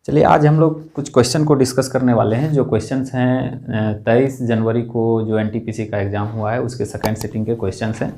चलिए आज हम लोग कुछ क्वेश्चन को डिस्कस करने वाले हैं। जो क्वेश्चंस हैं 23 जनवरी को जो एनटीपीसी का एग्ज़ाम हुआ है उसके सेकंड सिटिंग के क्वेश्चंस हैं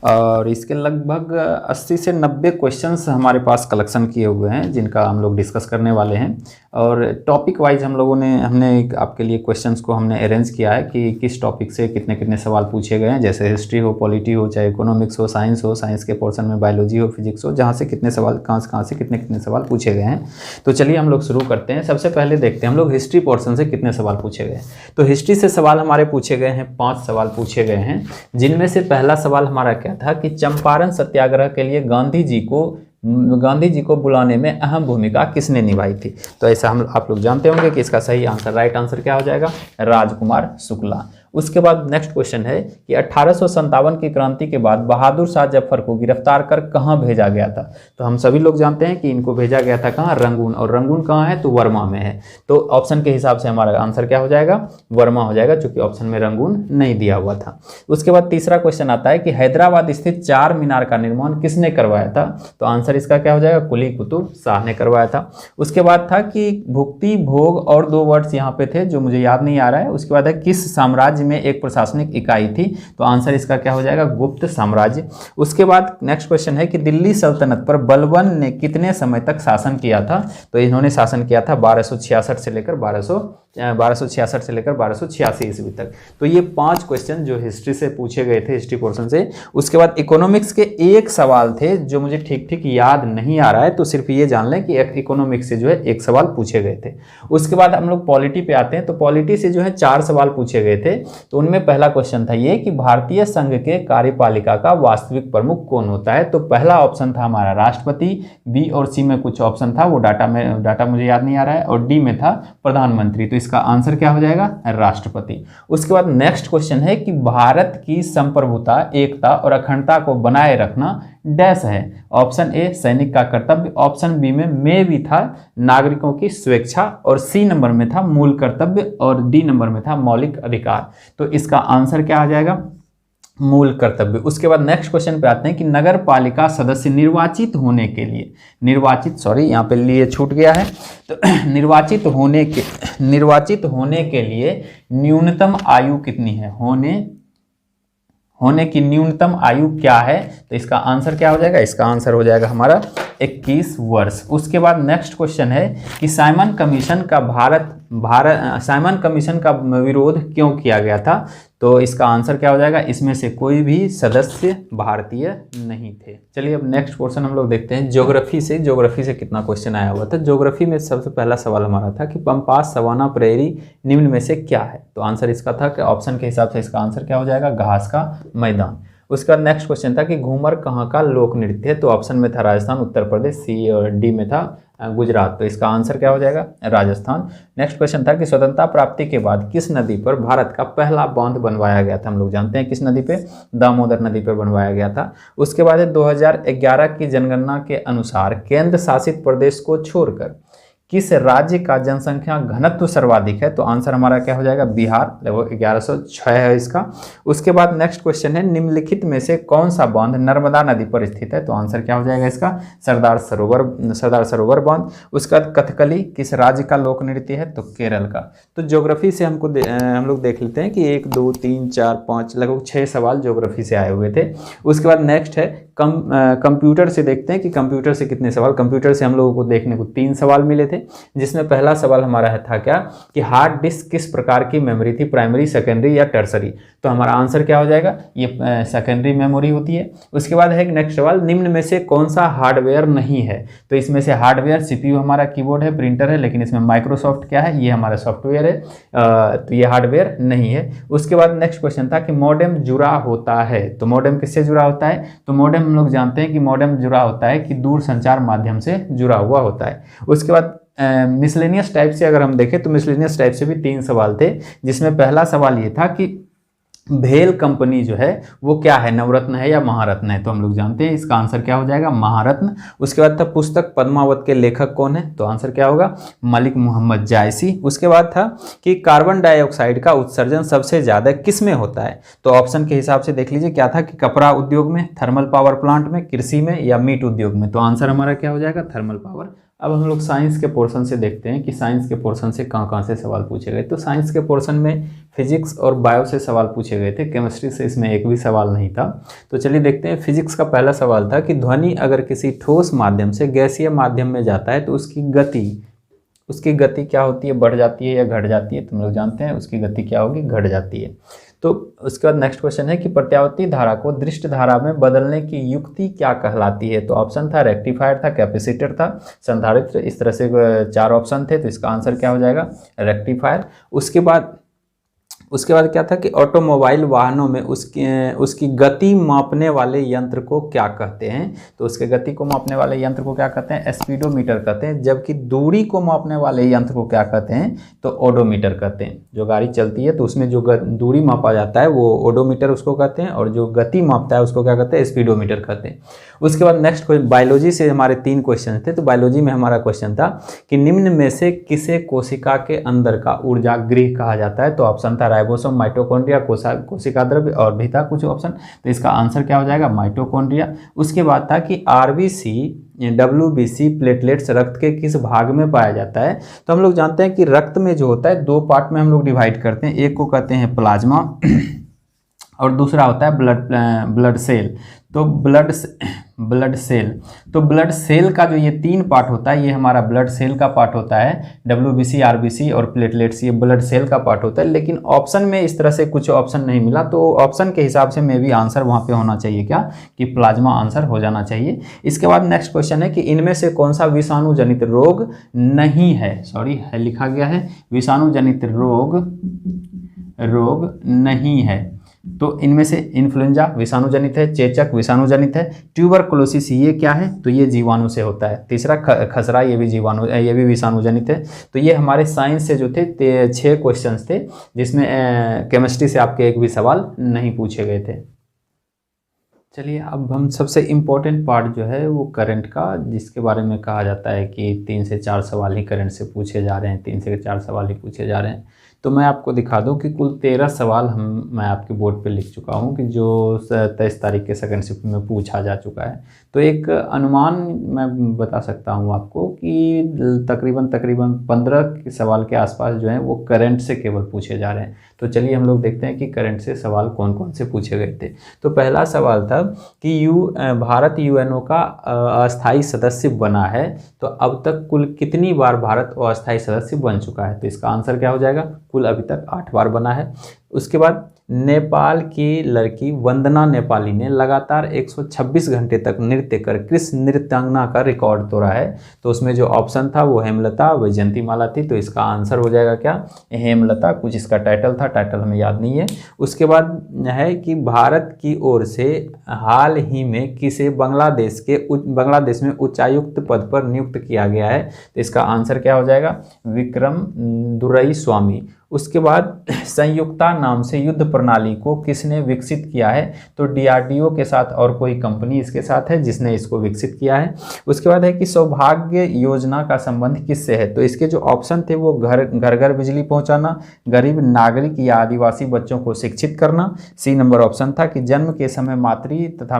और इसके लगभग 80 से 90 क्वेश्चंस हमारे पास कलेक्शन किए हुए हैं जिनका हम लोग डिस्कस करने वाले हैं। और टॉपिक वाइज हमने आपके लिए क्वेश्चंस को हमने अरेंज किया है कि किस टॉपिक से कितने कितने सवाल पूछे गए हैं, जैसे हिस्ट्री हो, पॉलिटी हो, चाहे इकोनॉमिक्स हो, साइंस के पोर्शन में बायोलॉजी हो, फिजिक्स हो, जहाँ से कितने सवाल कहाँ से कितने कितने सवाल पूछे गए हैं। तो चलिए हम लोग शुरू करते हैं। सबसे पहले देखते हैं हम लोग हिस्ट्री पोर्शन से कितने सवाल पूछे गए। तो हिस्ट्री से सवाल हमारे पूछे गए हैं, 5 सवाल पूछे गए हैं, जिनमें से पहला सवाल हमारा क्या था कि चंपारण सत्याग्रह के लिए गांधी जी को बुलाने में अहम भूमिका किसने निभाई थी। तो ऐसा आप लोग जानते होंगे कि इसका सही आंसर, राइट आंसर क्या हो जाएगा, राजकुमार शुक्ला। उसके बाद नेक्स्ट क्वेश्चन है कि 1857 की क्रांति के बाद बहादुर शाह जफर को गिरफ्तार कर कहां भेजा गया था। तो हम सभी लोग जानते हैं कि इनको भेजा गया था कहां, रंगून। और रंगून कहां है, तो वर्मा में है। तो ऑप्शन के हिसाब से हमारा आंसर क्या हो जाएगा, वर्मा हो जाएगा, क्योंकि ऑप्शन में रंगून नहीं दिया हुआ था। उसके बाद तीसरा क्वेश्चन आता है कि हैदराबाद स्थित चार मीनार का निर्माण किसने करवाया था। तो आंसर इसका क्या हो जाएगा, कुली कुतुब शाह ने करवाया था। उसके बाद था कि भुक्ति, भोग और 2 वर्ड्स यहाँ पे थे जो मुझे याद नहीं आ रहा है। उसके बाद है किस साम्राज्य में एक प्रशासनिक इकाई थी। तो आंसर इसका क्या हो जाएगा, गुप्त साम्राज्य। उसके बाद नेक्स्ट क्वेश्चन है कि दिल्ली सल्तनत पर बलबन ने कितने समय तक शासन किया था। तो इन्होंने शासन किया था 1266 से लेकर 1286 ईस्वी तक। तो ये 5 क्वेश्चन जो हिस्ट्री से पूछे गए थे, हिस्ट्री पोर्शन से। उसके बाद इकोनॉमिक्स के एक सवाल थे जो मुझे ठीक ठीक याद नहीं आ रहा है, तो सिर्फ ये जान लें कि इकोनॉमिक्स से जो है 1 सवाल पूछे गए थे। उसके बाद हम लोग पॉलिटी पे आते हैं। तो पॉलिटी से जो है 4 सवाल पूछे गए थे। तो उनमें पहला क्वेश्चन था ये कि भारतीय संघ के कार्यपालिका का वास्तविक प्रमुख कौन होता है। तो पहला ऑप्शन था हमारा राष्ट्रपति, बी और सी में कुछ ऑप्शन था, वो डाटा मुझे याद नहीं आ रहा है, और डी में था प्रधानमंत्री। तो इसका आंसर क्या हो जाएगा, राष्ट्रपति। उसके बाद नेक्स्ट क्वेश्चन है कि भारत की संप्रभुता, एकता और अखंडता को बनाए रखना डैश है। ऑप्शन ए सैनिक का कर्तव्य, ऑप्शन बी में भी था नागरिकों की स्वेच्छा, और सी नंबर में था मूल कर्तव्य, और डी नंबर में था मौलिक अधिकार। तो इसका आंसर क्या आ जाएगा, मूल कर्तव्य। उसके बाद नेक्स्ट क्वेश्चन पे आते हैं कि नगर पालिका सदस्य निर्वाचित होने के लिए, यहाँ पे लिए छूट गया है, तो निर्वाचित होने के लिए न्यूनतम आयु कितनी है, होने की न्यूनतम आयु क्या है। तो इसका आंसर क्या हो जाएगा, इसका आंसर हो जाएगा हमारा 21 वर्ष। उसके बाद नेक्स्ट क्वेश्चन है कि साइमन कमीशन का विरोध क्यों किया गया था। तो इसका आंसर क्या हो जाएगा, इसमें से कोई भी सदस्य भारतीय नहीं थे। चलिए अब नेक्स्ट पोर्शन हम लोग देखते हैं ज्योग्राफी से कितना क्वेश्चन आया हुआ था। ज्योग्राफी में सबसे पहला सवाल हमारा था कि पंपास, सवाना, प्रेरी निम्न में से क्या है। तो आंसर इसका था कि ऑप्शन के हिसाब से इसका आंसर क्या हो जाएगा, घास का मैदान। उसके बाद नेक्स्ट क्वेश्चन था कि घूमर कहाँ का लोक नृत्य है। तो ऑप्शन में था राजस्थान, उत्तर प्रदेश, सी और डी में था गुजरात। तो इसका आंसर क्या हो जाएगा, राजस्थान। नेक्स्ट क्वेश्चन था कि स्वतंत्रता प्राप्ति के बाद किस नदी पर भारत का पहला बांध बनवाया गया था। हम लोग जानते हैं किस नदी पे, दामोदर नदी पर बनवाया गया था। उसके बाद 2011 की जनगणना के अनुसार केंद्र शासित प्रदेश को छोड़कर किस राज्य का जनसंख्या घनत्व सर्वाधिक है। तो आंसर हमारा क्या हो जाएगा, बिहार, लगभग 1106 है इसका। उसके बाद नेक्स्ट क्वेश्चन है निम्नलिखित में से कौन सा बांध नर्मदा नदी पर स्थित है। तो आंसर क्या हो जाएगा इसका, सरदार सरोवर बांध। उसके बाद कथकली किस राज्य का लोक नृत्य है, तो केरल का। तो ज्योग्राफी से हम लोग देख लेते हैं कि 1 2 3 4 5 लगभग 6 सवाल ज्योग्राफी से आए हुए थे। उसके बाद नेक्स्ट है कंप्यूटर से देखते हैं कि कंप्यूटर से कितने सवाल। कंप्यूटर से हम लोगों को देखने को 3 सवाल मिले थे, जिसमें पहला सवाल हमारा था क्या कि हार्ड डिस्क किस प्रकार की मेमोरी थी, प्राइमरी, सेकेंडरी या टर्सरी। तो हमारा आंसर क्या हो जाएगा, ये सेकेंडरी मेमोरी होती है। उसके बाद है नेक्स्ट सवाल निम्न में से कौन सा हार्डवेयर नहीं है। तो इसमें से हार्डवेयर सीपीयू हमारा कीबोर्ड है, प्रिंटर है, लेकिन इसमें माइक्रोसॉफ्ट क्या है, ये हमारा सॉफ्टवेयर है, तो ये हार्डवेयर नहीं है। उसके बाद नेक्स्ट क्वेश्चन था कि मॉडेम जुड़ा होता है। तो मॉडेम किससे जुड़ा होता है, तो मॉडेम हम लोग जानते हैं कि मॉडेम जुड़ा होता है कि दूर संचार माध्यम से जुड़ा हुआ होता है। उसके बाद मिसलेनियस टाइप से अगर हम देखें तो मिसलेनियस टाइप से भी 3 सवाल थे, जिसमें पहला सवाल ये था कि भेल कंपनी जो है वो क्या है, नवरत्न है या महारत्न है। तो हम लोग जानते हैं इसका आंसर क्या हो जाएगा, महारत्न। उसके बाद था पुस्तक पद्मावत के लेखक कौन है। तो आंसर क्या होगा, मलिक मोहम्मद जायसी। उसके बाद था कि कार्बन डाइऑक्साइड का उत्सर्जन सबसे ज़्यादा किस में होता है। तो ऑप्शन के हिसाब से देख लीजिए क्या था कि कपड़ा उद्योग में, थर्मल पावर प्लांट में, कृषि में या मीट उद्योग में। तो आंसर हमारा क्या हो जाएगा, थर्मल पावर अब हम लोग साइंस के पोर्शन से देखते हैं कि साइंस के पोर्शन से कहाँ कहाँ से सवाल पूछे गए। तो साइंस के पोर्शन में फिजिक्स और बायो से सवाल पूछे गए थे, केमिस्ट्री से इसमें एक भी सवाल नहीं था। तो चलिए देखते हैं। फिजिक्स का पहला सवाल था कि ध्वनि अगर किसी ठोस माध्यम से गैसीय माध्यम में जाता है तो उसकी गति क्या होती है, बढ़ जाती है या घट जाती है? तुम लोग जानते हैं उसकी गति क्या होगी, घट जाती है। तो उसके बाद नेक्स्ट क्वेश्चन है कि प्रत्यावर्ती धारा को दृष्ट धारा में बदलने की युक्ति क्या कहलाती है? तो ऑप्शन था रेक्टिफायर था, कैपेसिटर था, संधारित्र, इस तरह से 4 ऑप्शन थे। तो इसका आंसर क्या हो जाएगा, रेक्टिफायर। उसके बाद क्या था कि ऑटोमोबाइल वाहनों में उसकी गति मापने वाले यंत्र को क्या कहते हैं? तो उसके गति को मापने वाले यंत्र को क्या कहते हैं, स्पीडोमीटर कहते हैं। जबकि दूरी को मापने वाले यंत्र को क्या कहते हैं, तो ओडोमीटर कहते हैं। जो गाड़ी चलती है तो उसमें जो दूरी मापा जाता है वो ओडोमीटर उसको कहते हैं, और जो गति मापता है उसको क्या कहते हैं, स्पीडोमीटर कहते हैं। उसके बाद नेक्स्ट क्वेश्चन, बायोलॉजी से हमारे 3 क्वेश्चन थे। तो बायोलॉजी में हमारा क्वेश्चन था कि निम्न में से किसे कोशिका के अंदर का ऊर्जा गृह कहा जाता है? तो ऑप्शन था राइबोसोम, माइटोकॉन्ड्रिया, कोशिका द्रव्य, और भी था कुछ ऑप्शन। तो इसका आंसर क्या हो जाएगा, माइटोकॉन्ड्रिया। उसके बाद था कि आरबीसी, डब्ल्यूबीसी, प्लेटलेट्स रक्त के किस भाग में पाया जाता है? तो हम लोग जानते हैं कि रक्त में जो होता है 2 पार्ट में हम लोग डिवाइड करते हैं। एक को कहते हैं प्लाज्मा और दूसरा होता है ब्लड सेल। तो ब्लड सेल का जो ये 3 पार्ट होता है, ये हमारा ब्लड सेल का पार्ट होता है, डब्ल्यूबीसी, आरबीसी और प्लेटलेट्स, ये ब्लड सेल का पार्ट होता है। लेकिन ऑप्शन में इस तरह से कुछ ऑप्शन नहीं मिला, तो ऑप्शन के हिसाब से मे भी आंसर वहाँ पे होना चाहिए क्या, कि प्लाज्मा आंसर हो जाना चाहिए। इसके बाद नेक्स्ट क्वेश्चन है कि इनमें से कौन सा विषाणु जनित रोग नहीं है, लिखा गया है विषाणु जनित रोग नहीं है। तो इनमें से इन्फ्लुएंजा विषाणु जनित है, चेचक विषाणु जनित है, ट्यूबरकुलोसिस ये क्या है, तो ये जीवाणु से होता है। तीसरा खसरा, ये भी विषाणु जनित है। तो ये हमारे साइंस से जो थे 6 क्वेश्चंस थे, जिसमें केमिस्ट्री से आपके एक भी सवाल नहीं पूछे गए थे। चलिए अब हम सबसे इम्पोर्टेंट पार्ट जो है वो करंट का, जिसके बारे में कहा जाता है कि 3 से 4 सवाल ही करंट से पूछे जा रहे हैं, 3 से 4 सवाल ही पूछे जा रहे हैं। तो मैं आपको दिखा दूं कि कुल 13 सवाल मैं आपके बोर्ड पे लिख चुका हूं कि जो 23 तारीख के सेकंड शिफ्ट में पूछा जा चुका है। तो एक अनुमान मैं बता सकता हूं आपको कि तकरीबन 15 सवाल के आसपास जो हैं वो करंट से केवल पूछे जा रहे हैं। तो चलिए हम लोग देखते हैं कि करंट से सवाल कौन कौन से पूछे गए थे। तो पहला सवाल था कि भारत यूएनओ का अस्थायी सदस्य बना है, तो अब तक कुल कितनी बार भारत अस्थायी सदस्य बन चुका है? तो इसका आंसर क्या हो जाएगा, कुल अभी तक 8 बार बना है। उसके बाद नेपाल की लड़की वंदना नेपाली ने लगातार 126 घंटे तक नृत्य कर किस नृत्यांगना का रिकॉर्ड तोड़ा है? तो उसमें जो ऑप्शन था वो हेमलता, वैजयंतीमाला थी। तो इसका आंसर हो जाएगा क्या, हेमलता। कुछ इसका टाइटल था, टाइटल हमें याद नहीं है। उसके बाद है कि भारत की ओर से हाल ही में किसे बांग्लादेश में उच्चायुक्त पद पर नियुक्त किया गया है? तो इसका आंसर क्या हो जाएगा, विक्रम दुरईस्वामी। उसके बाद संयुक्ता नाम से युद्ध प्रणाली को किसने विकसित किया है? तो डीआरडीओ के साथ और कोई कंपनी इसके साथ है जिसने इसको विकसित किया है। उसके बाद है कि सौभाग्य योजना का संबंध किससे है? तो इसके जो ऑप्शन थे वो घर घर बिजली पहुंचाना, गरीब नागरिक या आदिवासी बच्चों को शिक्षित करना। सी नंबर ऑप्शन था कि जन्म के समय मातृ तथा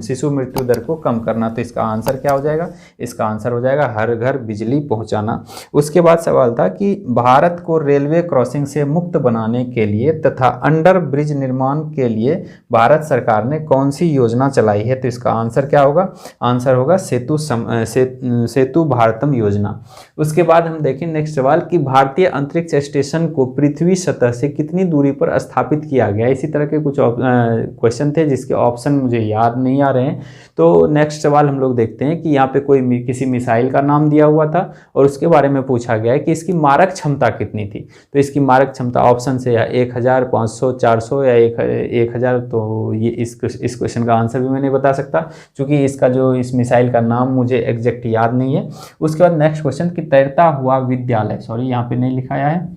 शिशु मृत्यु दर को कम करना। तो इसका आंसर क्या हो जाएगा, इसका आंसर हो जाएगा हर घर बिजली पहुंचाना। उसके बाद सवाल था कि भारत को रेलवे क्रॉसिंग से मुक्त बनाने के लिए तथा अंडर ब्रिज निर्माण के लिए भारत सरकार ने कौन सी योजना चलाई है? तो इसका आंसर क्या होगा, आंसर होगा सेतु भारतम योजना। उसके बाद हम देखें नेक्स्ट सवाल कि भारतीय अंतरिक्ष स्टेशन को पृथ्वी सतह से कितनी दूरी पर स्थापित किया गया? इसी तरह के कुछ क्वेश्चन थे जिसके ऑप्शन मुझे याद नहीं आ रहे हैं। तो नेक्स्ट सवाल हम लोग देखते हैं कि यहाँ पे किसी मिसाइल का नाम दिया हुआ था और उसके बारे में पूछा गया है कि इसकी मारक क्षमता कितनी थी। तो इसकी मारक क्षमता ऑप्शन से या 1000, 500, 400 या 1000। तो ये इस क्वेश्चन का आंसर भी मैं नहीं बता सकता क्योंकि इसका जो इस मिसाइल का नाम मुझे एग्जैक्ट याद नहीं है। उसके बाद नेक्स्ट क्वेश्चन कि तैरता हुआ विद्यालय, यहाँ पे नहीं लिखाया है,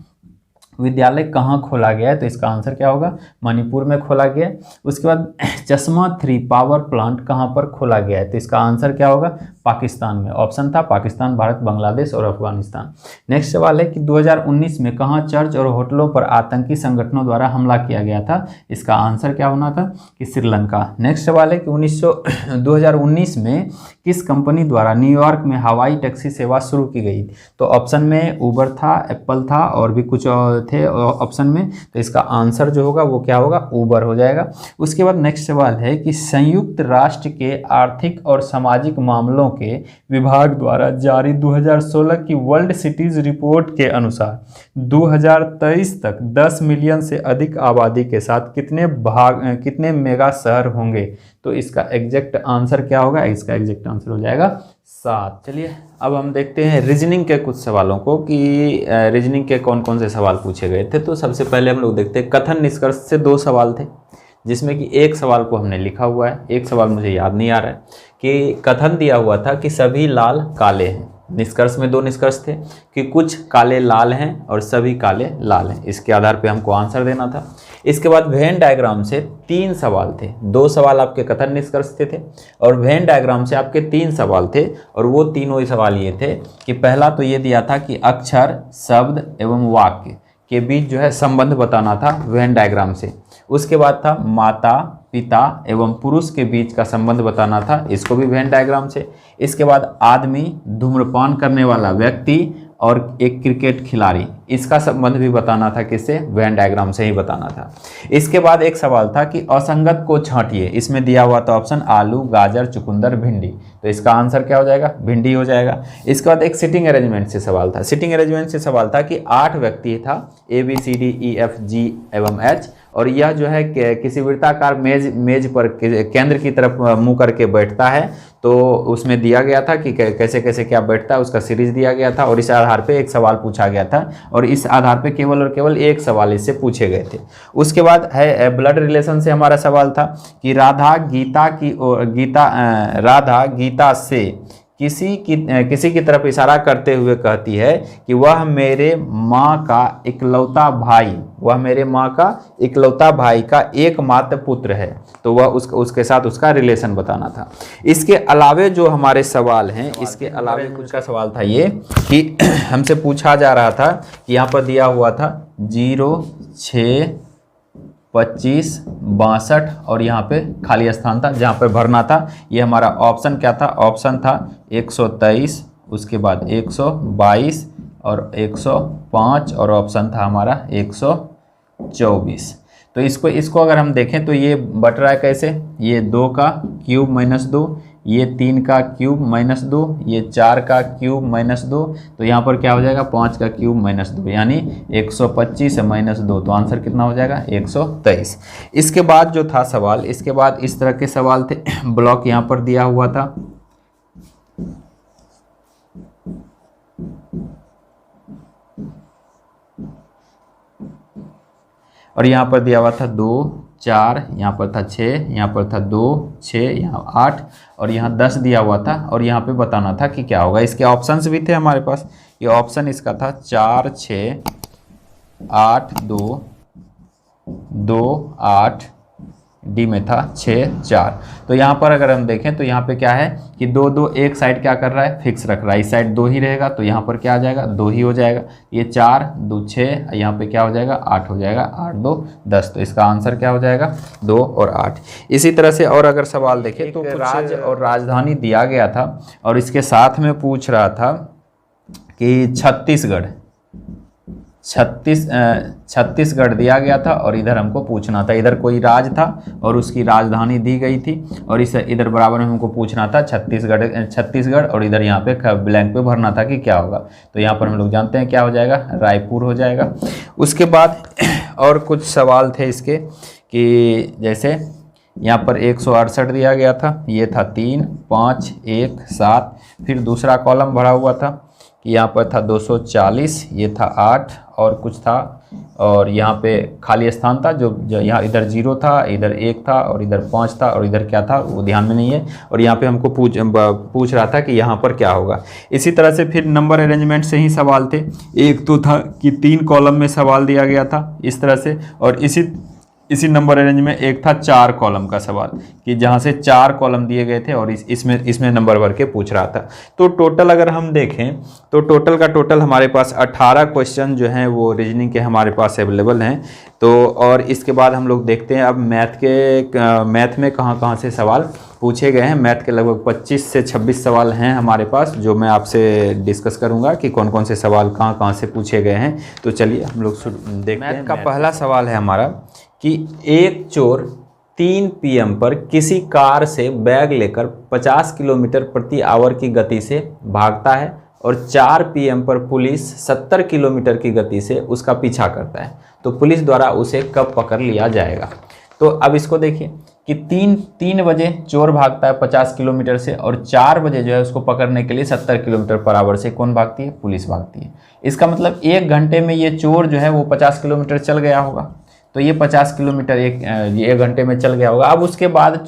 विद्यालय कहाँ खोला गया है, तो इसका आंसर क्या होगा, मणिपुर में खोला गया है। उसके बाद चश्मा 3 पावर प्लांट कहाँ पर खोला गया है, तो इसका आंसर क्या होगा, पाकिस्तान में। ऑप्शन था पाकिस्तान, भारत, बांग्लादेश और अफगानिस्तान। नेक्स्ट सवाल है कि 2019 में कहाँ चर्च और होटलों पर आतंकी संगठनों द्वारा हमला किया गया था, इसका आंसर क्या होना था कि श्रीलंका। नेक्स्ट सवाल है कि 2019 में किस कंपनी द्वारा न्यूयॉर्क में हवाई टैक्सी सेवा शुरू की गई, तो ऑप्शन में उबर था, एप्पल था और भी कुछ थे ऑप्शन में, तो इसका आंसर जो होगा वो क्या होगा, उबर हो जाएगा। उसके बाद नेक्स्ट सवाल है कि संयुक्त राष्ट्र के आर्थिक और सामाजिक मामलों के विभाग द्वारा जारी 2016 की वर्ल्ड सिटीज रिपोर्ट के अनुसार 2023 तक 10 मिलियन से अधिक आबादी के साथ कितने मेगा शहर होंगे, तो इसका एग्जैक्ट आंसर क्या होगा, इसका एग्जैक्ट आंसर हो जाएगा 7। चलिए अब हम देखते हैं रीजनिंग के कुछ सवालों को कि रीजनिंग के कौन कौन से सवाल पूछे गए थे। तो सबसे पहले हम लोग देखते हैं कथन निष्कर्ष से 2 सवाल थे, जिसमें कि एक सवाल को हमने लिखा हुआ है, एक सवाल मुझे याद नहीं आ रहा है कि कथन दिया हुआ था कि सभी लाल काले हैं। निष्कर्ष में 2 निष्कर्ष थे कि कुछ काले लाल हैं और सभी काले लाल हैं। इसके आधार पे हमको आंसर देना था। इसके बाद वेन डायग्राम से 3 सवाल थे, 2 सवाल आपके कथन निष्कर्ष से थे और वेन डायग्राम से आपके 3 सवाल थे, और वो तीनों ही सवाल ये थे कि पहला तो ये दिया था कि अक्षर, शब्द एवं वाक्य के बीच जो है संबंध बताना था वेन डायग्राम से। उसके बाद था माता, पिता एवं पुरुष के बीच का संबंध बताना था, इसको भी वेन डायग्राम से। इसके बाद आदमी, धूम्रपान करने वाला व्यक्ति और एक क्रिकेट खिलाड़ी, इसका संबंध भी बताना था, किससे, वेन डायग्राम से ही बताना था। इसके बाद एक सवाल था कि असंगत को छांटिए, इसमें दिया हुआ था ऑप्शन आलू, गाजर, चुकंदर, भिंडी, तो इसका आंसर क्या हो जाएगा, भिंडी हो जाएगा। इसके बाद एक सिटिंग अरेंजमेंट से सवाल था। सिटिंग अरेंजमेंट से सवाल था कि 8 व्यक्ति था, ABCDEFG एवं H, और यह जो है किसी वृत्ताकार मेज पर केंद्र की तरफ मुंह करके बैठता है, तो उसमें दिया गया था कि कैसे कैसे क्या बैठता है, उसका सीरीज दिया गया था और इस आधार पे एक सवाल पूछा गया था, और इस आधार पे केवल और केवल एक सवाल इससे पूछे गए थे। उसके बाद है ब्लड रिलेशन से हमारा सवाल था कि राधा गीता से किसी की तरफ इशारा करते हुए कहती है कि वह मेरे माँ का इकलौता भाई का एकमात्र पुत्र है, तो वह उसके साथ उसका रिलेशन बताना था। इसके अलावे जो हमारे सवाल हैं, इसके अलावे कुछ का सवाल था ये कि हमसे पूछा जा रहा था कि यहाँ पर दिया हुआ था 0, 6, 25, 62 और यहाँ पे खाली स्थान था जहाँ पे भरना था। ये हमारा ऑप्शन क्या था, ऑप्शन था 123, उसके बाद 122 और 105 और ऑप्शन था हमारा 124। तो इसको अगर हम देखें तो ये बट रहा है कैसे, ये 2 का क्यूब माइनस 2, ये 3 का क्यूब माइनस 2, ये 4 का क्यूब माइनस 2, तो यहाँ पर क्या हो जाएगा 5 का क्यूब माइनस 2, यानी 125 माइनस 2, तो आंसर कितना हो जाएगा 123। इसके बाद जो था सवाल, इसके बाद इस तरह के सवाल थे, ब्लॉक यहाँ पर दिया हुआ था, और यहाँ पर दिया हुआ था 2, 4, यहाँ पर था 6, यहाँ पर था 2, 6, यहाँ 8 और यहाँ 10 दिया हुआ था, और यहाँ पे बताना था कि क्या होगा। इसके ऑप्शंस भी थे हमारे पास। ये ऑप्शन इसका था 4, 6, 8, 2, 2, 8, डी में था 6, 4। तो यहाँ पर अगर हम देखें तो यहाँ पे क्या है कि 2, 2 एक साइड क्या कर रहा है, फिक्स रख रहा है, इस साइड 2 ही रहेगा, तो यहाँ पर क्या आ जाएगा 2 ही हो जाएगा। ये 4, 2, 6, यहाँ पे क्या हो जाएगा 8 हो जाएगा, 8, 2, 10, तो इसका आंसर क्या हो जाएगा 2 और 8। इसी तरह से और अगर सवाल देखें तो राज्य और राजधानी दिया गया था, और इसके साथ में पूछ रहा था कि छत्तीसगढ़ दिया गया था, और इधर हमको पूछना था, इधर कोई राज था और उसकी राजधानी दी गई थी, और इस इधर बराबर में हमको पूछना था छत्तीसगढ़, और इधर यहाँ पे ब्लैंक पे भरना था कि क्या होगा। तो यहाँ पर हम लोग जानते हैं क्या हो जाएगा, रायपुर हो जाएगा। उसके बाद और कुछ सवाल थे इसके कि जैसे यहाँ पर 168 दिया गया था, ये था 3, 5, 1, 7, फिर दूसरा कॉलम भरा हुआ था कि यहाँ पर था 240, ये था 8 और कुछ था, और यहाँ पे खाली स्थान था जो यहाँ इधर 0 था, इधर 1 था और इधर 5 था और इधर क्या था वो ध्यान में नहीं है। और यहाँ पे हमको पूछ रहा था कि यहाँ पर क्या होगा। इसी तरह से फिर नंबर अरेंजमेंट से ही सवाल थे। एक तो था कि 3 कॉलम में सवाल दिया गया था इस तरह से, और इसी नंबर रेंज में एक था 4 कॉलम का सवाल, कि जहां से 4 कॉलम दिए गए थे और इसमें नंबर भर के पूछ रहा था। तो टोटल अगर हम देखें तो टोटल का टोटल हमारे पास 18 क्वेश्चन जो हैं वो रीजनिंग के हमारे पास अवेलेबल हैं। तो और इसके बाद हम लोग देखते हैं अब मैथ में कहाँ से सवाल पूछे गए हैं। मैथ के लगभग 25 से 26 सवाल हैं हमारे पास, जो मैं आपसे डिस्कस करूंगा कि कौन कौन से सवाल कहाँ से पूछे गए हैं। तो चलिए हम लोग देखते हैं। मैथ का पहला सवाल है हमारा कि एक चोर 3 PM पर किसी कार से बैग लेकर 50 किलोमीटर प्रति आवर की गति से भागता है और 4 PM पर पुलिस 70 किलोमीटर की गति से उसका पीछा करता है, तो पुलिस द्वारा उसे कब पकड़ लिया जाएगा। तो अब इसको देखिए कि 3 बजे चोर भागता है 50 किलोमीटर से, और 4 बजे जो है उसको पकड़ने के लिए 70 किलोमीटर पर आवर से कौन भागती है? पुलिस भागती है। इसका मतलब 1 घंटे में ये चोर जो है वो 50 किलोमीटर चल गया होगा। तो ये 50 किलोमीटर एक घंटे में चल गया होगा। अब उसके बाद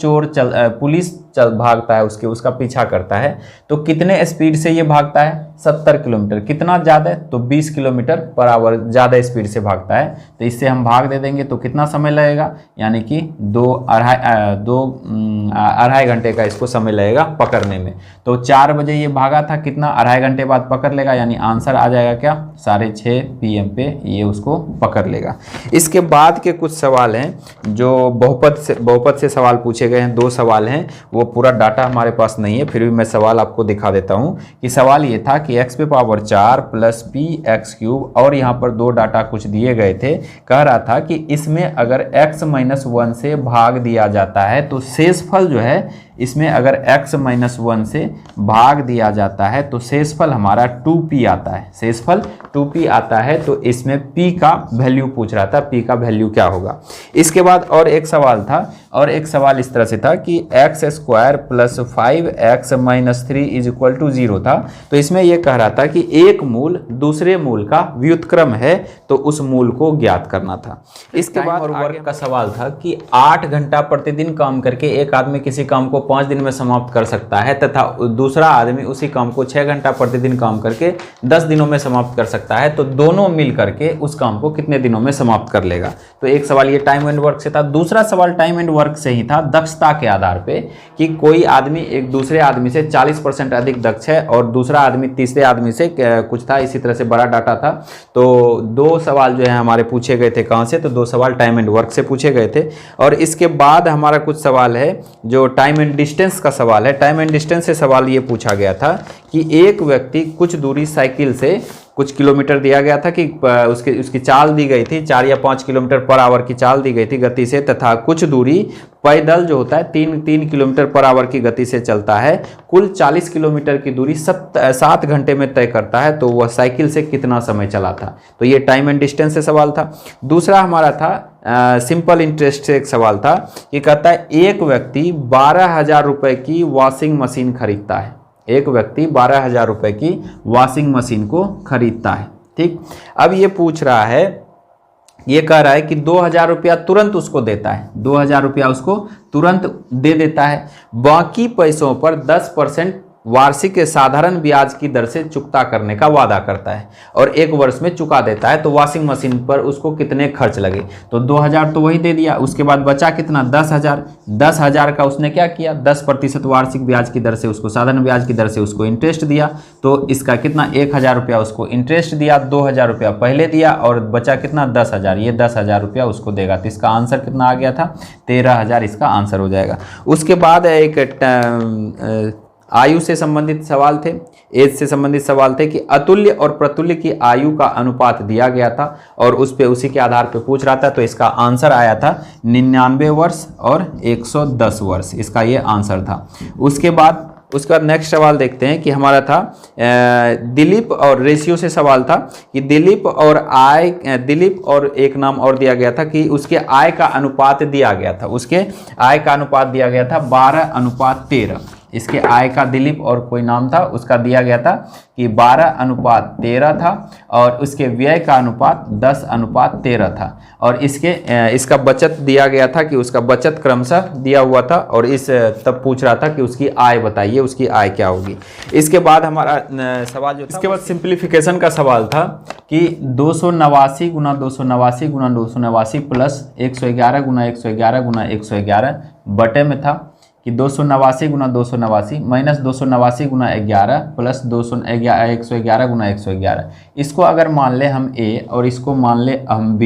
पुलिस भागता है उसका पीछा करता है, तो कितने स्पीड से ये भागता है? 70 किलोमीटर। कितना ज़्यादा? तो 20 किलोमीटर पर आवर ज़्यादा स्पीड से भागता है। तो इससे हम भाग दे देंगे तो कितना समय लगेगा? यानी कि 2-2.5 घंटे का इसको समय लगेगा पकड़ने में। तो 4 बजे ये भागा था, कितना 2.5 घंटे बाद पकड़ लेगा, यानी आंसर आ जाएगा क्या? 6:30 PM पे ये उसको पकड़ लेगा। इसके बाद के कुछ सवाल हैं जो बहुपद से सवाल पूछे गए हैं। 2 सवाल हैं, वो पूरा डाटा हमारे पास नहीं है, फिर भी मैं सवाल आपको दिखा देता हूं कि सवाल ये था कि x पे पावर 4 प्लस px³ और यहाँ पर 2 डाटा कुछ दिए गए थे। कह रहा था कि इसमें अगर x-1 से भाग दिया जाता है तो शेषफल जो है, इसमें अगर x-1 से भाग दिया जाता है तो शेषफल हमारा 2p आता है। शेषफल 2p आता है, तो इसमें p का वैल्यू पूछ रहा था, p का वैल्यू क्या होगा। इसके बाद और एक सवाल था, और एक सवाल इस तरह से था कि x² प्लस 5x-3 = 0 था। तो इसमें यह कह रहा था कि एक मूल दूसरे मूल का व्युत्क्रम है, तो उस मूल को ज्ञात करना था। इसके बाद और वर्क का सवाल था कि 8 घंटा प्रतिदिन काम करके एक आदमी किसी काम को 5 दिन में समाप्त कर सकता है, तथा दूसरा आदमी उसी काम को 6 घंटा प्रतिदिन काम करके 10 दिनों में समाप्त कर सकता है, तो दोनों मिल करके उस काम को कितने दिनों में समाप्त कर लेगा। तो एक सवाल ये टाइम एंड वर्क से था। दूसरा सवाल टाइम एंड वर्क से ही था, दक्षता के आधार पे, कि कोई आदमी एक दूसरे आदमी से 40% अधिक दक्ष है और दूसरा आदमी तीसरे आदमी से कुछ था, इसी तरह से बड़ा डाटा था। तो 2 सवाल जो है हमारे पूछे गए थे। कहाँ से? तो 2 सवाल टाइम एंड वर्क से पूछे गए थे। और इसके बाद हमारा कुछ सवाल है जो टाइम एंड डिस्टेंस का सवाल है। टाइम एंड डिस्टेंस से सवाल ये पूछा गया था कि एक व्यक्ति कुछ दूरी साइकिल से कुछ किलोमीटर दिया गया था कि उसकी चाल दी गई थी 4 या 5 किलोमीटर पर आवर की चाल दी गई थी गति से, तथा कुछ दूरी पैदल जो होता है 3 किलोमीटर पर आवर की गति से चलता है। कुल 40 किलोमीटर की दूरी 7 घंटे में तय करता है, तो वह साइकिल से कितना समय चला था। तो ये टाइम एंड डिस्टेंस से सवाल था। दूसरा हमारा था सिंपल इंटरेस्ट से एक सवाल था, ये कहता है एक व्यक्ति 12,000 रुपए की वॉशिंग मशीन खरीदता है। एक व्यक्ति 12,000 रुपए की वॉशिंग मशीन को खरीदता है। ठीक, अब ये पूछ रहा है, ये कह रहा है कि 2,000 रुपया तुरंत उसको देता है, 2,000 रुपया उसको तुरंत दे देता है, बाकी पैसों पर 10% वार्षिक साधारण ब्याज की दर से चुकता करने का वादा करता है और 1 वर्ष में चुका देता है। तो वॉशिंग मशीन पर उसको कितने खर्च लगे? तो 2,000 तो वही दे दिया, उसके बाद बचा कितना? 10,000। 10,000 का उसने क्या किया? 10% वार्षिक ब्याज की दर से उसको, साधारण ब्याज की दर से उसको इंटरेस्ट दिया। तो इसका कितना? 1,000 रुपया उसको इंटरेस्ट दिया, 2,000 रुपया पहले दिया और बचा कितना? 10,000। ये 10,000 रुपया उसको देगा। तो इसका आंसर कितना आ गया था? 13,000 इसका आंसर हो जाएगा। उसके बाद एक आयु से संबंधित सवाल थे, एज से संबंधित सवाल थे कि अतुल्य और प्रतुल्य की आयु का अनुपात दिया गया था और उसी के आधार पे पूछ रहा था। तो इसका आंसर आया था 99 वर्ष और 110 वर्ष, इसका ये आंसर था। उसके बाद नेक्स्ट सवाल देखते हैं कि हमारा था दिलीप और रेशियो से सवाल था कि दिलीप और एक नाम और दिया गया था कि उसके आय का अनुपात दिया गया था, उसके आय का अनुपात दिया गया था 12:13। इसके आय का दिलीप और कोई नाम था, उसका दिया गया था कि 12:13 था और उसके व्यय का अनुपात 10:13 था। और इसका बचत दिया गया था कि उसका बचत क्रमशः दिया हुआ था और तब पूछ रहा था कि उसकी आय बताइए, उसकी आय क्या होगी। इसके बाद हमारा सवाल जो था, इसके बाद सिंप्लीफिकेशन का सवाल था कि 289 गुना 289 गुना 289 प्लस 111 गुना 111 गुना 111 बटे में था कि 289 गुना 289 माइनस 289 गुना 11 प्लस 111 गुना 111। इसको अगर मान ले हम a और इसको मान ले हम b,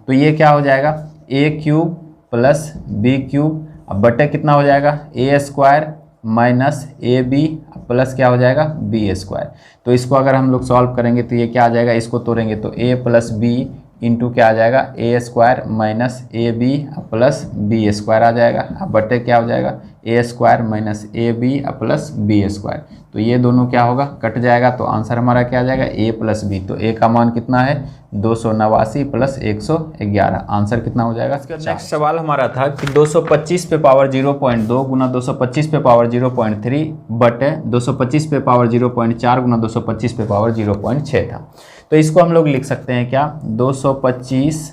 तो ये क्या हो जाएगा a cube plus b cube बटे कितना हो जाएगा a square minus A B plus क्या हो जाएगा बी स्क्वायर। तो इसको अगर हम लोग सॉल्व करेंगे तो ये क्या आ जाएगा, इसको तोड़ेंगे तो a प्लस बी इंटू क्या आ जाएगा A square minus A B plus B square आ जाएगा। अब बटे क्या हो जाएगा A square minus A B plus B square. तो ये दोनों क्या होगा, कट जाएगा। तो आंसर हमारा क्या आ जाएगा ए प्लस बी। तो ए का मान कितना है 289 प्लस 111। आंसर कितना हो जाएगा। नेक्स्ट सवाल हमारा था कि 225 पे पावर 0.2 गुना 225 पे पावर 0.3 बटे 225 पे पावर 0.4 गुना 225 पे पावर 0.6 था। तो इसको हम लोग लिख सकते हैं क्या, 225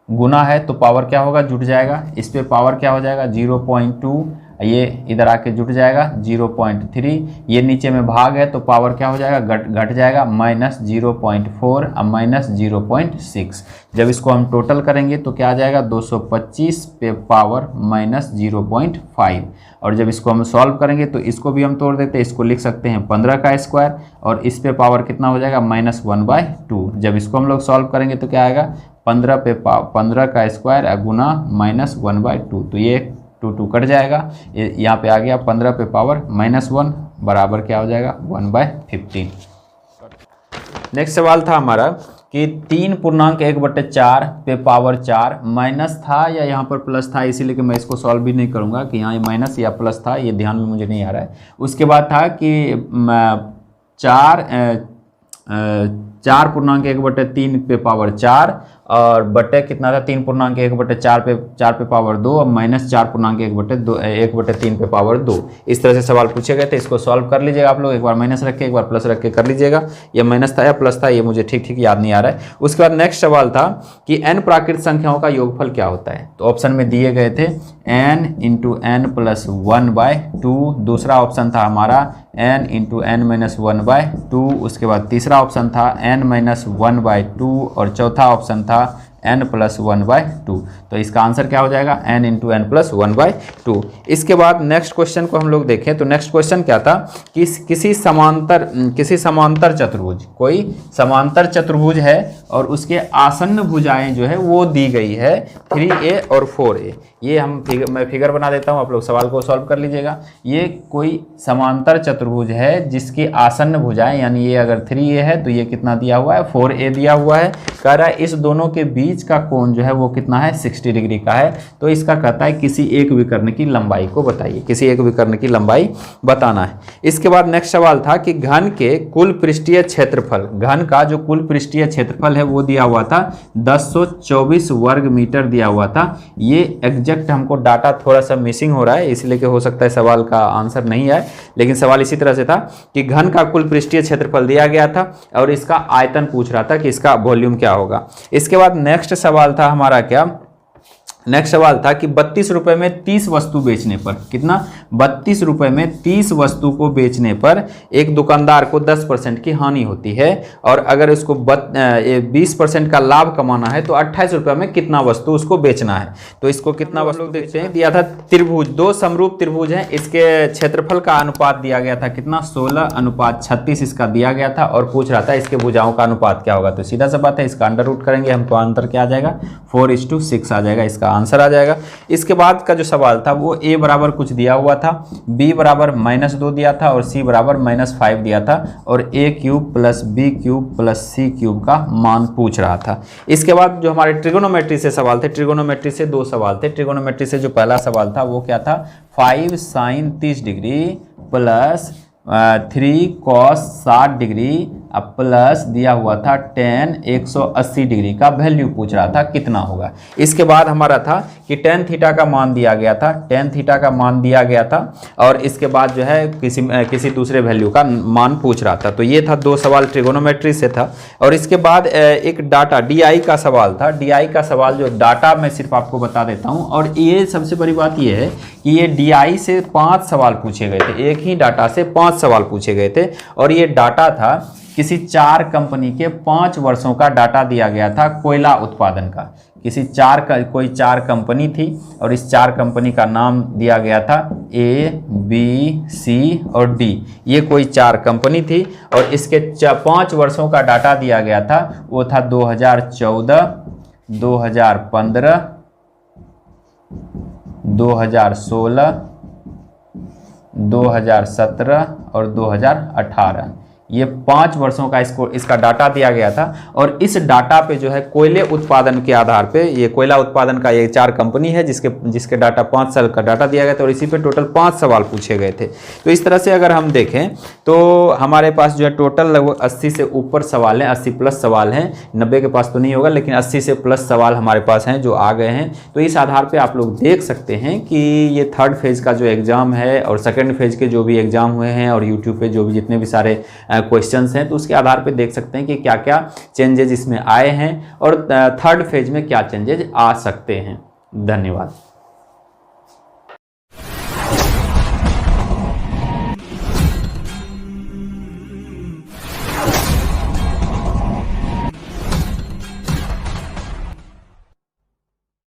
गुना है तो पावर क्या होगा, जुट जाएगा। इस पे पावर क्या हो जाएगा 0.2, ये इधर आके जुट जाएगा 0.3, ये नीचे में भाग है तो पावर क्या हो जाएगा, घट जाएगा माइनस 0.4 अब माइनस 0.6। जब इसको हम टोटल करेंगे तो क्या आ जाएगा 225 पे पावर माइनस 0.5। और जब इसको हम सॉल्व करेंगे तो इसको भी हम तोड़ देते हैं, इसको लिख सकते हैं 15 का स्क्वायर और इस पे पावर कितना हो जाएगा -1/2। जब इसको हम लोग सॉल्व करेंगे तो क्या आएगा 15 का स्क्वायर गुना -1/2। तो ये 2 कट जाएगा, यहाँ पे आ गया 15 पे पावर -1 बराबर क्या हो जाएगा 1/15। नेक्स्ट सवाल था हमारा कि 3.1/4 पे पावर 4 माइनस था या यहाँ पर प्लस था, इसीलिए कि मैं इसको सॉल्व भी नहीं करूँगा कि यहाँ माइनस या प्लस था, ये ध्यान में मुझे नहीं आ रहा है। उसके बाद था कि 4.1/3 पे पावर 4 और बटे कितना था 3.1/4 पे पावर 2 और माइनस 4.1/3 पे पावर 2। इस तरह से सवाल पूछे गए थे। इसको सॉल्व कर लीजिएगा आप लोग, एक बार माइनस रख के एक बार प्लस रख के कर लीजिएगा। ये माइनस था या प्लस था ये मुझे ठीक याद नहीं आ रहा है। उसके बाद नेक्स्ट सवाल था कि n प्राकृत संख्याओं का योगफल क्या होता है। तो ऑप्शन में दिए गए थे n × n + 1/2, दूसरा ऑप्शन था हमारा n × n - 1/2, उसके बाद तीसरा ऑप्शन था n - 1/2 और चौथा ऑप्शन था n + 1/2। तो इसका आंसर क्या हो जाएगा n × n + 1/2। इसके बाद नेक्स्ट क्वेश्चन को हम लोग देखें तो नेक्स्ट क्वेश्चन क्या था कि किसी समांतर चतुर्भुज, कोई समांतर चतुर्भुज है और उसके आसन्न भुजाएं जो है वो दी गई है 3a और 4a। ये मैं फिगर बना देता हूँ, आप लोग सवाल को सॉल्व कर लीजिएगा। ये कोई समांतर चतुर्भुज है जिसकी आसन्न भुजाएं, यानी ये अगर 3a है तो ये कितना दिया हुआ है 4a दिया हुआ है। कह रहा है इस दोनों के बीच का कोण जो है वो कितना है 60 डिग्री का है। तो इसका कहता है किसी एक विकर्ण की लंबाई को बताइए, किसी एक विकर्ण की लंबाई बताना है। इसके बाद नेक्स्ट सवाल था कि घन के कुल पृष्ठीय क्षेत्रफल, घन का जो कुल पृष्ठीय क्षेत्रफल है वो दिया हुआ था 1024 वर्ग मीटर दिया हुआ था। ये एग्जैक्ट हमको डाटा थोड़ा सा मिसिंग हो रहा है, इसलिए कि हो सकता है सवाल का आंसर नहीं आए, लेकिन सवाल इसी तरह से था कि घन का कुल पृष्ठीय क्षेत्रफल दिया गया था और इसका आयतन पूछ रहा था कि इसका वॉल्यूम क्या होगा। इसके बाद नेक्स्ट सवाल था हमारा क्या, नेक्स्ट सवाल था कि 32 रुपए में 30 वस्तु बेचने पर, कितना 32 रुपए में 30 वस्तु को बेचने पर एक दुकानदार को 10% की हानि होती है और अगर उसको 20% का लाभ कमाना है तो 28 रुपए में कितना वस्तु उसको बेचना है। तो इसको कितना वस्तु देखते हैं, दिया था त्रिभुज, 2 समरूप त्रिभुज हैं, इसके क्षेत्रफल का अनुपात दिया गया था कितना 16:36 इसका दिया गया था और पूछ रहा था इसके भुजाओं का अनुपात क्या होगा। तो सीधा सा बात है, इसका अंडर रूट करेंगे हम तो अंतर क्या आ जाएगा 4:6 आ जाएगा, इसका आंसर आ जाएगा। इसके बाद का जो सवाल था वो a बराबर कुछ दिया हुआ था, b बराबर -2 दिया था और c बराबर -5 दिया था और a³ + b³ + c³ का मान पूछ रहा था। इसके बाद जो हमारे ट्रिगोनोमेट्री से सवाल थे, ट्रिगोनोमेट्री से 2 सवाल थे। ट्रिगोनोमेट्री से जो पहला सवाल था वो क्या था 5 sin 30 degree plus 3 cos 60 degree plus दिया हुआ था 10 180 डिग्री का वैल्यू पूछ रहा था कितना होगा। इसके बाद हमारा था कि कि टेन थीटा का मान दिया गया था, टेन थीटा का मान दिया गया था और इसके बाद जो है किसी दूसरे वैल्यू का मान पूछ रहा था। तो ये था 2 सवाल ट्रिगोनोमेट्री से था। और इसके बाद एक डाटा DI का सवाल था। DI का सवाल जो डाटा मैं सिर्फ आपको बता देता हूँ। और ये सबसे बड़ी बात ये है कि ये DI से 5 सवाल पूछे गए थे, एक ही डाटा से 5 सवाल पूछे गए थे। और ये डाटा था किसी 4 कंपनी के 5 वर्षों का डाटा दिया गया था कोयला उत्पादन का। कोई 4 कंपनी थी और इस 4 कंपनी का नाम दिया गया था A, B, C और D। ये कोई 4 कंपनी थी और इसके 5 वर्षों का डाटा दिया गया था। वो था 2014, 2015, 2016, 2017 और 2018। ये 5 वर्षों का इसका डाटा दिया गया था। और इस डाटा पे जो है कोयले उत्पादन के आधार पे, ये कोयला उत्पादन का ये 4 कंपनी है जिसके डाटा 5 साल का डाटा दिया गया था और इसी पे टोटल 5 सवाल पूछे गए थे। तो इस तरह से अगर हम देखें तो हमारे पास जो है टोटल लगभग 80 से ऊपर सवाल हैं, 80 प्लस सवाल हैं। 90 के पास तो नहीं होगा, लेकिन 80 से प्लस सवाल हमारे पास हैं जो आ गए हैं। तो इस आधार पर आप लोग देख सकते हैं कि ये 3rd फेज़ का जो एग्ज़ाम है और 2nd फेज़ के जो भी एग्ज़ाम हुए हैं और यूट्यूब पर जो भी जितने भी सारे क्वेश्चंस हैं, तो उसके आधार पे देख सकते हैं कि क्या क्या चेंजेस इसमें आए हैं और 3rd फेज में क्या चेंजेस आ सकते हैं। धन्यवाद।